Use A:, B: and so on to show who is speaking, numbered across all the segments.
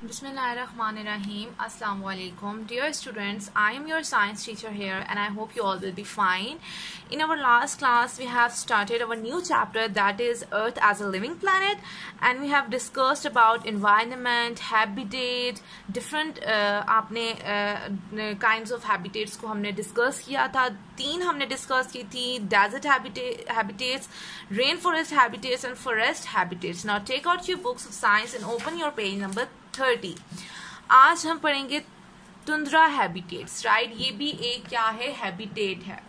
A: Bismillahirrahmanirrahim. Assalamu alaikum. Dear students, I am your science teacher here and I hope you all will be fine. In our last class, we have started our new chapter, that is Earth as a living planet, and we have discussed about environment, habitat, different kinds of habitats को हमने discuss किया था. 3 हमने discuss की थी, desert habitats, rainforest habitats and forest habitats. Now take out your books of science and open your page number 30. आज हम पढ़ेंगे टुंड्रा हैबिटेट्स, राइट. ये भी एक क्या है, हैबिटेट है.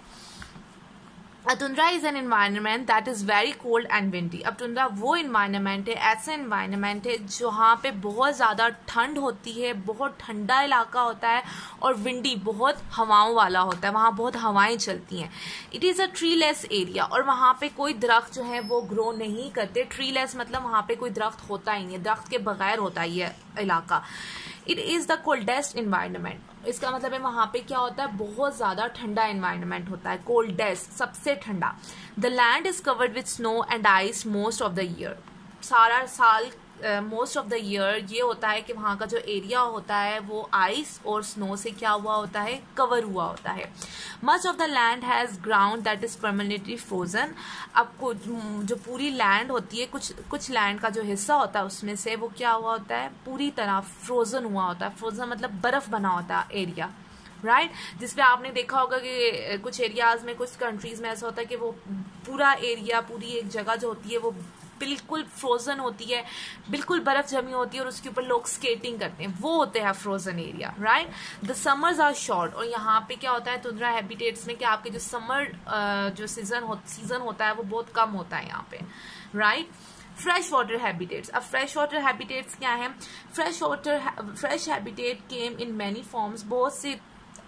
A: Tundra is an environment that is very cold and windy. अब टुंड्रा वो एनवायरनमेंट है, ऐसा एनवायरनमेंट है जहाँ पे बहुत ज़्यादा ठंड होती है, बहुत ठंडा इलाका होता है और विंडी बहुत हवाओं वाला होता है, वहाँ बहुत हवाएं चलती हैं. It is a treeless area और वहाँ पे कोई दरख्त जो है वो ग्रो नहीं करते. ट्रीलेस मतलब वहाँ पे कोई दरख्त होता ही नहीं, दरख्त के बगैर होता है ये इलाका. It is the coldest environment. इसका मतलब है वहाँ पे क्या होता है, बहुत ज़्यादा ठंडा इन्वायरमेंट होता है. कोल्डेस्ट, सबसे ठंडा. The land is covered with snow and ice most of the year. सारा साल मोस्ट ऑफ द ईयर ये होता है कि वहाँ का जो एरिया होता है वो आइस और स्नो से क्या हुआ होता है, कवर हुआ होता है. Much of the land has ground that is permanently frozen. अब जो पूरी लैंड होती है, कुछ लैंड का जो हिस्सा होता है उसमें से वो क्या हुआ होता है, पूरी तरह फ्रोजन हुआ होता है. फ्रोजन मतलब बर्फ़ बना होता है एरिया, राइट. जिसपे आपने देखा होगा कि कुछ एरियाज में, कुछ कंट्रीज में ऐसा होता है कि वो पूरा एरिया, पूरी एक जगह जो होती है वो बिल्कुल फ्रोजन होती है, बिल्कुल बर्फ जमी होती है और उसके ऊपर लोग स्केटिंग करते हैं, वो होते हैं frozen area, right. The summers are short. और यहाँ पे क्या होता है टुंड्रा हैबिटेट्स में कि आपके जो समर जो सीजन होता है वो बहुत कम होता है यहाँ पे, राइट. Fresh water habitats. अब फ्रेश वाटर हैबिटेट्स क्या है? Fresh habitat came in many forms. बहुत से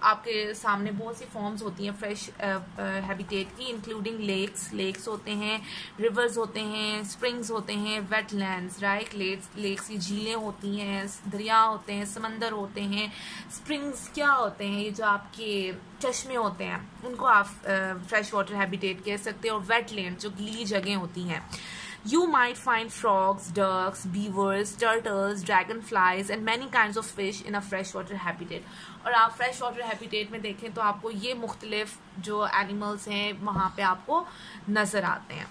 A: आपके सामने बहुत सी फॉर्म्स होती हैं फ्रेश हैबिटेट की, इंक्लूडिंग लेक्स होते हैं, रिवर्स होते हैं, स्प्रिंग्स होते हैं, वेटलैंड्स, राइट. लेक्स की झीलें होती हैं, दरिया होते हैं, समंदर होते हैं. स्प्रिंग्स क्या होते हैं, ये जो आपके चश्मे होते हैं उनको आप फ्रेश वाटर हैबिटेट कह सकते हैं. और वेटलैंड जो गीली जगह होती हैं. You might find frogs, ducks, beavers, turtles, dragonflies and many kinds of fish in a freshwater habitat. और आप फ्रेश वाटर हैबिटेट में देखें तो आपको ये मुख्तलिफ जो एनिमल्स हैं वहाँ पे आपको नज़र आते हैं.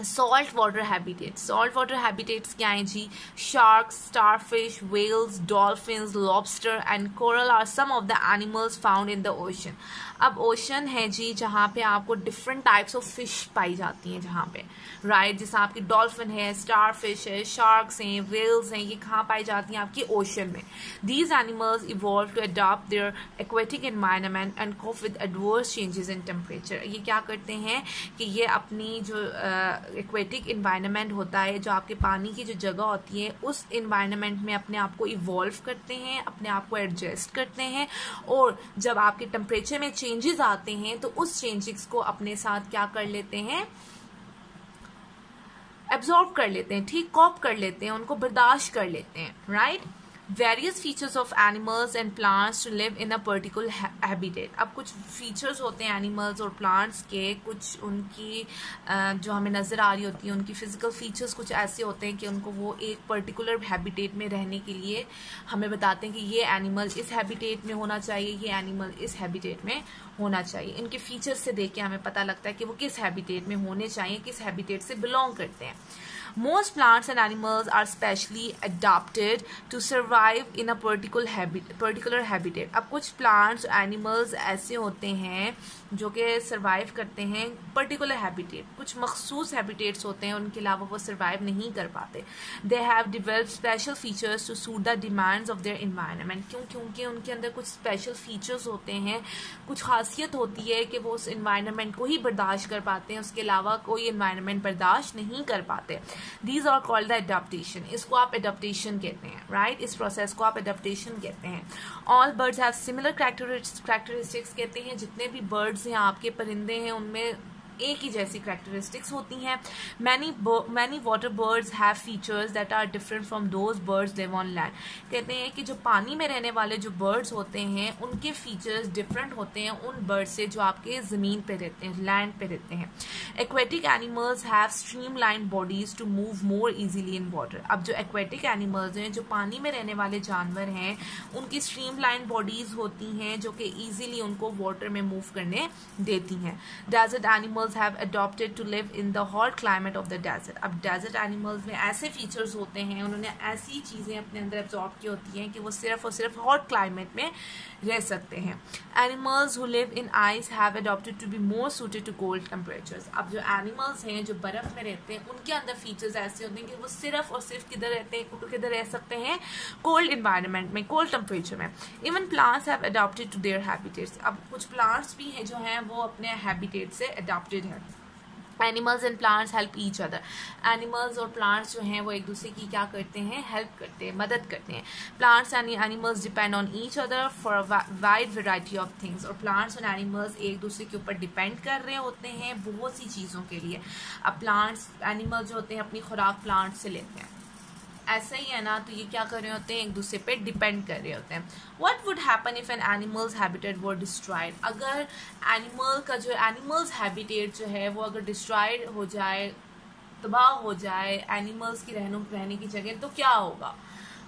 A: Salt water habitat. Salt water habitats क्या हैं जी? Sharks, starfish, whales, dolphins, lobster and coral are some of the animals found in the ocean. अब ओशन है जी जहाँ पे आपको डिफरेंट टाइप्स ऑफ फिश पाई जाती हैं जहाँ पे, राइट. जैसे आपकी डॉल्फिन है, स्टारफिश है, शार्क्स हैं, वेल्स हैं, ये कहाँ पाई जाती हैं आपकी ओशन में. These animals evolve to adopt their aquatic environment and cope with adverse changes in temperature. ये क्या करते हैं कि ये अपनी जो एक्वेटिक इन्वायरमेंट होता है, जो आपके पानी की जो जगह होती है, उस इन्वायरमेंट में अपने आप को इवॉल्व करते हैं, अपने आप को एडजस्ट करते हैं. और जब आपके टेम्परेचर में चेंजेस आते हैं तो उस चेंजेस को अपने साथ क्या कर लेते हैं, एब्जॉर्ब कर लेते हैं, ठीक, कॉप कर लेते हैं, उनको बर्दाश्त कर लेते हैं, right. Various features of animals and plants to live in a particular habitat. अब कुछ फीचर्स होते हैं एनिमल्स और प्लांट्स के, कुछ उनकी जो हमें नज़र आ रही होती है उनकी फिजिकल फीचर्स कुछ ऐसे होते हैं कि उनको वो एक पर्टिकुलर हैबिटेट में रहने के लिए हमें बताते हैं कि ये एनिमल इस हैबिटेट में होना चाहिए, ये एनिमल इस हैबिटेट में होना चाहिए. इनके फीचर्स से देख के हमें पता लगता है कि वो किस हैबिटेट में होने चाहिए, किस हैबिटेट से बिलोंग करते हैं. Most plants and animals are specially adapted to survive in a particular habitat. अब कुछ plants, animals ऐसे होते हैं जो कि सर्वाइव करते हैं पर्टिकुलर हैबिटेट. कुछ मखसूस हैबिटेट्स होते हैं, उनके अलावा वो सर्वाइव नहीं कर पाते. They have develop special features to suit the demands of their environment. क्योंकि उनके अंदर कुछ स्पेशल फीचर्स होते हैं, कुछ खासियत होती है कि वो उस इन्वायरमेंट को ही बर्दाश्त कर पाते हैं, उसके अलावा कोई इन्वायरमेंट बर्दाश्त नहीं कर पाते. These are called the adaptation. इसको आप adaptation कहते हैं, right? इस प्रोसेस को आप adaptation कहते हैं. All birds have similar characteristics कहते हैं. जितने भी birds हैं, आपके परिंदे हैं, उनमें एक ही जैसी कैरेक्टरिस्टिक्स होती हैं. Many water birds have features that are different from those birds live on land. कहते हैं कि जो पानी में रहने वाले जो बर्ड्स होते हैं उनके फीचर्स डिफरेंट होते हैं उन बर्ड्स से जो आपके ज़मीन पे रहते हैं, लैंड पे रहते हैं. Aquatic animals have streamline bodies to move more easily in water. अब जो एक्वेटिक एनिमल्स हैं, जो पानी में रहने वाले जानवर हैं, उनकी स्ट्रीमलाइन बॉडीज होती हैं जो कि ईजिली उनको वाटर में मूव करने देती हैं. Desert animals have adopted to live in the hot climate of the desert. अब डेजर्ट एनिमल्स में ऐसे फीचर्स होते हैं, उन्होंने ऐसी चीज़ें अपने अंदर एब्जॉर्ब की होती हैं कि वो सिर्फ और सिर्फ हॉट क्लाइमेट में रह सकते हैं. Animals who live in ice have adopted to be more suited to cold temperatures. अब जो एनिमल्स हैं जो बर्फ़ में रहते हैं उनके अंदर फीचर्स ऐसे होते हैं कि वो सिर्फ और सिर्फ किधर रहते हैं, किधर रह सकते हैं, कोल्ड इन्वायरमेंट में, कोल्ड टेम्परेचर में. Even plants have adopted to their habitats. अब कुछ प्लांट्स भी हैं जो हैं वो अपने हैबिटेट से अडॉप्टेड हैं. Animals and plants help each other. Animals और प्लांट्स जो हैं वो एक दूसरे की क्या करते हैं, हेल्प करते हैं, मदद करते हैं. Plants and animals depend on each other for a wide variety of things. और प्लांट्स और एनिमल्स एक दूसरे के ऊपर डिपेंड कर रहे होते हैं बहुत सी चीज़ों के लिए. अब प्लांट्स, एनिमल्स जो होते हैं अपनी खुराक प्लांट से लेते हैं, ऐसा ही है ना. तो ये क्या कर रहे होते हैं, एक दूसरे पे डिपेंड कर रहे होते हैं. What would happen if an animals habitat were destroyed. अगर एनिमल का जो एनिमल्स हैबिटेट जो है वो अगर डिस्ट्रॉयड हो जाए, तबाह हो जाए, एनिमल्स की रहने की जगह, तो क्या होगा.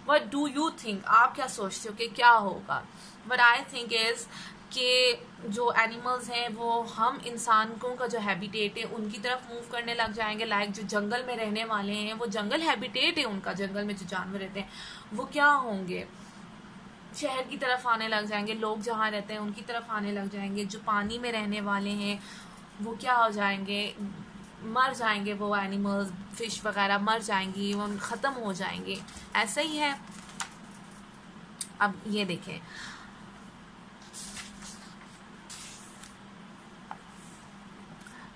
A: व्हाट डू यू थिंक, आप क्या सोचते हो कि क्या होगा. व्हाट आई थिंक इज कि जो एनिमल्स हैं वो हम इंसानों का जो हैबिटेट है उनकी तरफ मूव करने लग जाएंगे. लाइक जो जंगल में रहने वाले हैं वो जंगल हैबिटेट है उनका, जंगल में जो जानवर रहते हैं वो क्या होंगे, शहर की तरफ आने लग जाएंगे. लोग जहाँ रहते हैं उनकी तरफ आने लग जाएंगे. जो पानी में रहने वाले हैं वो क्या हो जाएंगे, मर जाएंगे. वो एनिमल्स, फिश वगैरह मर जाएंगी, वो ख़त्म हो जाएंगे. ऐसा ही है. अब ये देखें,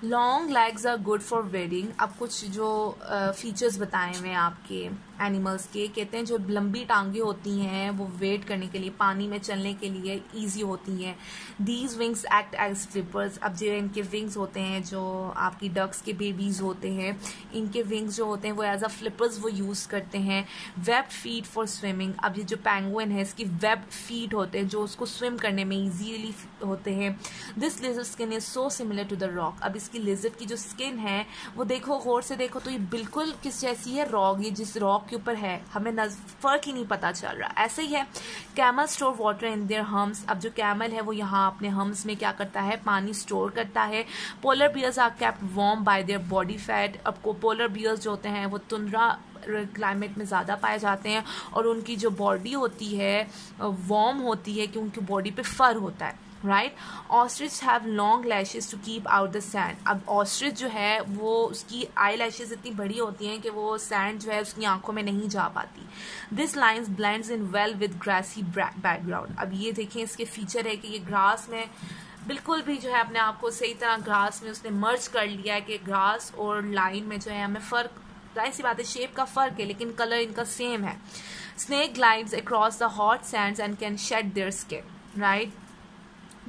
A: long legs are good for wading. अब कुछ जो फीचर्स बताए हुए हैं आपके एनिमल्स के, कहते हैं जो लंबी टांगे होती हैं वो वेट करने के लिए, पानी में चलने के लिए ईजी होती हैं. These wings act as flippers. अब जो इनके विंग्स होते हैं, जो आपकी डक्स के बेबीज होते हैं, इनके विंग्स जो होते हैं वो एज अ फ्लिपर्स वो यूज़ करते हैं. Web feet for swimming. अब ये जो पेंगुइन है इसकी वेब फीट होते हैं जो उसको स्विम करने में ईजीली होते हैं. This lizard skin is so similar to the rock. अब इसकी लिजर्ड की जो स्किन है वो देखो, गौर से देखो तो ये बिल्कुल किस जैसी है, रॉक. ये जिस रॉक के ऊपर है हमें फर्क ही नहीं पता चल रहा. ऐसे ही है. Camel store water in their hums. अब जो कैमल है वो यहाँ अपने हम्स में क्या करता है, पानी स्टोर करता है. Polar bears are kept warm by their body fat. अब को पोलर बियर्स जो होते हैं वो तुंद्रा क्लाइमेट में ज़्यादा पाए जाते हैं और उनकी जो बॉडी होती है वार्म होती है क्योंकि उनकी बॉडी पे फर होता है. Right. Ostrich have long lashes to keep out the sand. अब ऑस्ट्रिच जो है वो उसकी आई लैशेस इतनी बड़ी होती हैं कि वो सैंड जो है उसकी आंखों में नहीं जा पाती. This lines blends in well with grassy background. अब ये देखें, इसके फीचर है कि ये ग्रास में बिल्कुल भी जो है अपने आप को सही तरह ग्रास में उसने मर्ज कर लिया है कि ग्रास और लाइन में जो है हमें फ़र्क, जाहिर सी बात है शेप का फ़र्क है लेकिन कलर इनका सेम है. Snake glides across the hot sands and can shed their skin. Right.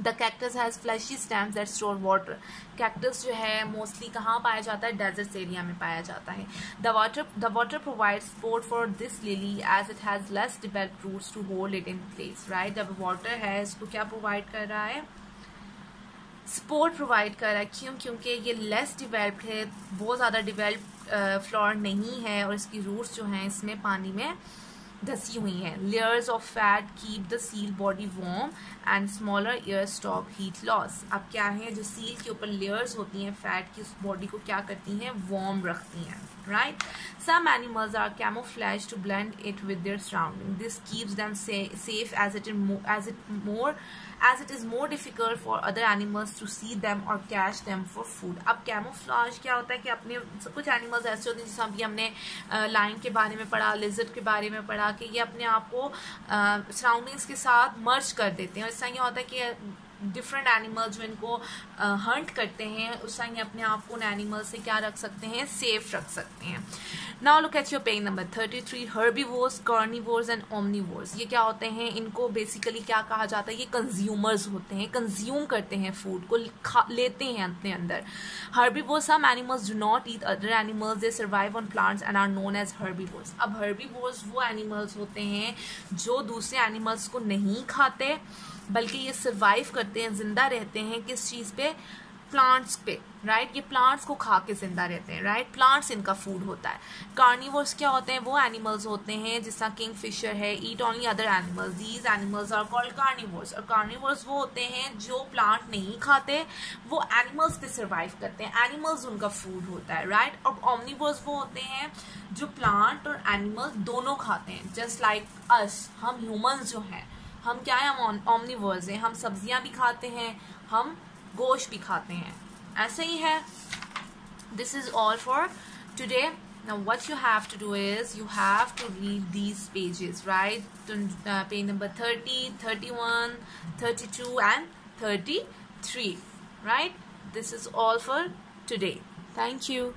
A: The cactus has fleshy stems that store water. Cactus जो है मोस्टली कहाँ पाया जाता है, डेजर्ट एरिया में पाया जाता है. The water provides support for this lily as it has less developed roots to hold it in place. Right. जब वाटर है इसको क्या प्रोवाइड कर रहा है, सपोर्ट प्रोवाइड कर रहा है. क्यों, क्योंकि ये लेस डिवेल्प्ड है, बहुत ज़्यादा डिवेल्प्ड फ्लोर नहीं है और इसकी रूट्स जो हैं इसमें पानी में धसी हुई हैं. Layers of fat keep the seal body warm and smaller year stop heat loss. अब क्या है, जो सील के ऊपर लेयर्स होती हैं फैट की, उस बॉडी को क्या करती हैं, वार्म रखती हैं. Right. Some animals are camouflage to blend it with their surrounding. This keeps them safe as it is more difficult for other animals to see them or catch them for food. अब camouflage क्या होता है कि अपने कुछ animals ऐसे होते हैं जैसे अभी हमने लाइन के बारे में पढ़ा, लिजर्ड के बारे में पढ़ा कि ये अपने आप को सराउंडिंग्स के साथ मर्ज कर देते हैं. और इससे ये होता है कि डिफरेंट एनिमल जो इनको हंट करते हैं, उस टाइम ये अपने आप को उन एनिमल से क्या रख सकते हैं, सेफ रख सकते हैं. Now look at your page number 33. Herbivores, carnivores and omnivores. ये क्या होते हैं, इनको बेसिकली क्या कहा जाता है, ये कंज्यूमर्स होते हैं, कंज्यूम करते हैं फूड को, लेते हैं अपने अंदर. Herbivores, some animals do not eat other animals, they survive on plants and are known as herbivores. अब हर्बीवोर्स वो एनिमल्स होते हैं जो दूसरे एनिमल्स को नहीं खाते, बल्कि ये सर्वाइव करते हैं, जिंदा रहते हैं किस चीज पे, प्लांट्स पे, राइट. ये प्लांट्स को खा के जिंदा रहते हैं, राइट. प्लांट्स इनका फूड होता है. कार्निवोर्स क्या होते हैं, वो एनिमल्स होते हैं जिस तरह किंगफिशर है, eat only other animals, these animals are called carnivores. और कार्निवोर्स वो होते हैं जो प्लांट नहीं खाते, वो एनिमल्स पे सर्वाइव करते हैं, एनिमल्स उनका फूड होता है, राइट. और ओमनिवोर्स वो होते हैं जो प्लांट और एनिमल्स दोनों खाते हैं, जस्ट लाइक अस. हम ह्यूमंस जो हैं, हम क्या है, हम ओमनिवर्स हैं, हम सब्जियां भी खाते हैं, हम गोश्त भी खाते हैं, ऐसे ही है. This is all for today. Now what you have to do is you have to read these pages, right? Page number 30, 31, 32 and 33, right? This is all for today. Thank you.